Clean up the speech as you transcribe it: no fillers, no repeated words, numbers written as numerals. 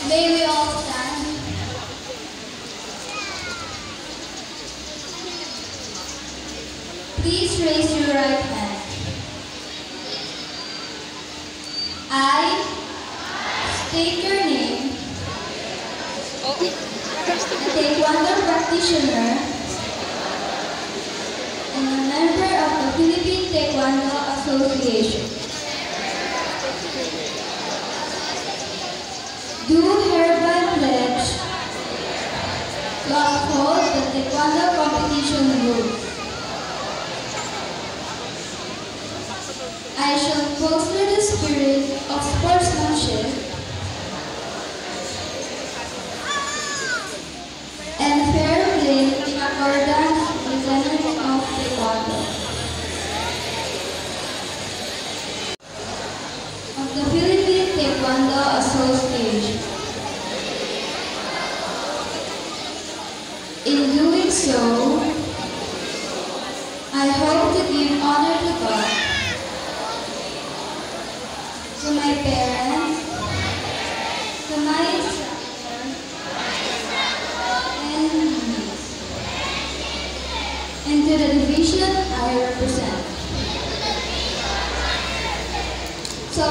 May we all stand? Please raise your right hand. I state your name, a Taekwondo practitioner and a member of the Philippine Taekwondo Association. Do hereby pledge to uphold the Taekwondo competition rules. I shall foster the spirit of sportsmanship and fair play in accordance with the tenets of Taekwondo. Of the Philippine Taekwondo Association. In doing so, I hope to give honor to God, to my parents, to my instructor, and to the division I represent. So